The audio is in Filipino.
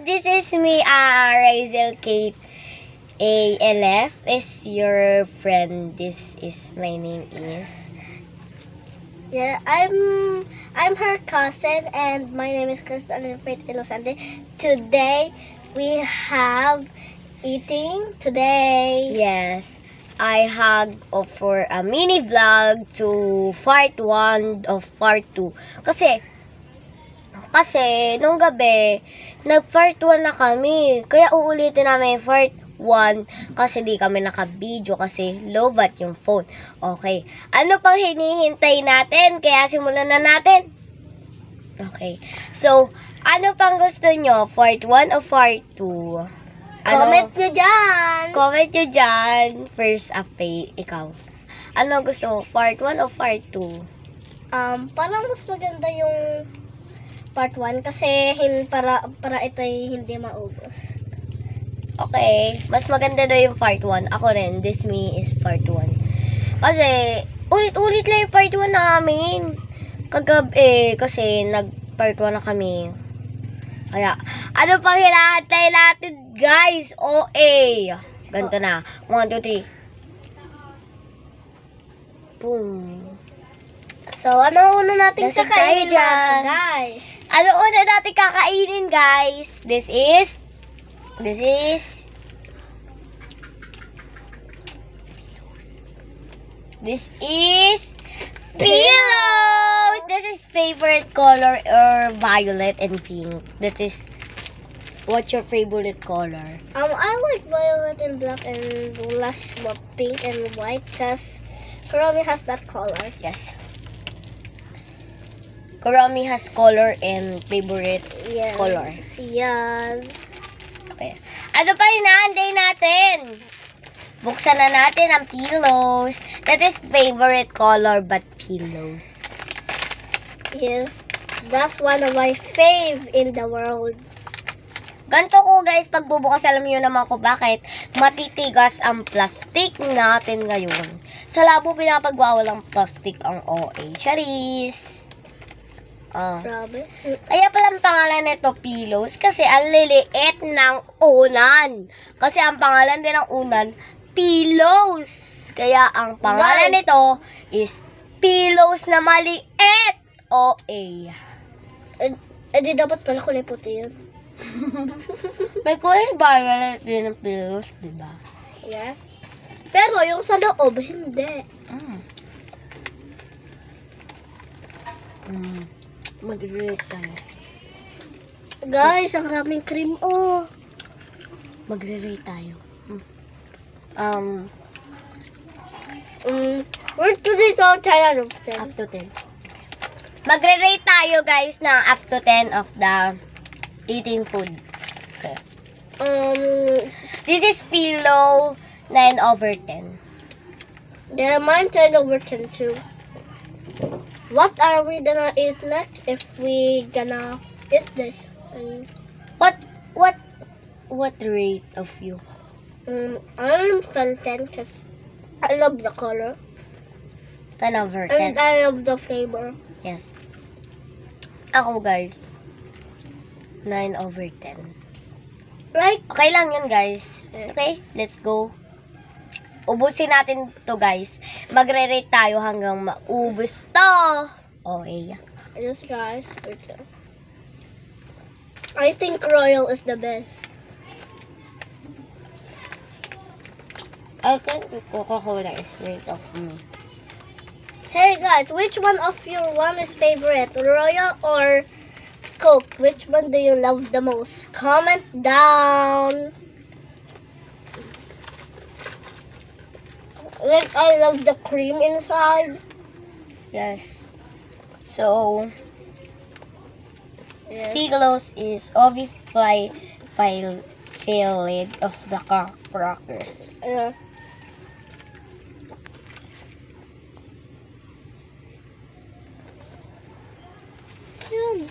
this is me, Razel Kate ALF is your friend. This is my name is. Yeah, I'm her cousin, and my name is Crystal Faith Inosante. Today we have eating today. Yes, I have for a mini vlog to part 1 of part 2. Kasi nung gabi, nag-part 1 na kami. Kaya uulitin namin yung part 1 kasi di kami naka-video kasi low bat yung phone. Okay. Ano pang hinihintay natin? Kaya simulan na natin. Okay. So, ano pang gusto nyo? Part 1 o part 2? Comment nyo dyan! Comment nyo dyan. First, Faye, ikaw. Ano gusto mo? Part 1 o part 2? Parang mas maganda yung part 1 kasi para ito ay hindi maubos. Okay. Mas maganda daw yung part 1. Ako rin. This me is part 1. Kasi, ulit-ulit lang yung part 1 namin. Kagabi, kasi nag-part 1 na kami. Kaya, ano pang hinahantay natin, guys? OA. Ganito na. 1, 2, 3. Boom. So, ano una natin Lasing kakainin tayo natin, dyan. guys? Ano una natin kakainin, guys? This is pillows. This is favorite color or violet and pink. What's your favorite color? I like violet and black and less more pink and white because Kurami has that color. Yes. Kurami has color and favorite Yes. color. Yes. Okay. Ano pa hinahanday natin? Buksan na natin ang pillows. That is favorite color but pillows. Yes. That's one of my fave in the world. Ganto ko guys, pagbubukas alam niyo naman ko bakit matitigas ang plastic natin ngayon. Sa labo pinapagwawalang plastic ang OA. Charis! Grabe. Kaya pala ang pangalan nito pillows kasi ang liliit ng unan. Kasi ang pangalan din ng unan, pillows. Kaya ang pangalan nito is pillows na maliit. OA. Di dapat pala kulay puti yun. May kulay violet din ng pillows, diba? Yeah. Pero yung sa loob, hindi. Mag-rate tayo. Guys, ang raming cream. Oh. Magre-rate tayo. We're to dito, 10 out of 10. Up to 10. Magre-rate tayo guys ng up to 10 of the eating food. Okay. This is pillow 9 over 10. Yeah, mine 10 over 10 too. What are we gonna eat next if we gonna eat this? What rate of you? I'm 10 because I love the color 10 over 10. and I love the flavor. Yes. Ako guys 9 over 10. Like, Okay lang yun guys. Okay, let's go. Ubusin natin to guys. Magre-rate tayo hanggang maubos to. Okay. yes guys, I think Royal is the best. I think Coca-Cola is made of me. Hey guys, which one of your one is favorite? Royal or Coke? Which one do you love the most? Comment down. Like, I love the cream inside. Yes. So, Yes. pillows is obviously filled of the crackers. Yeah. Yun.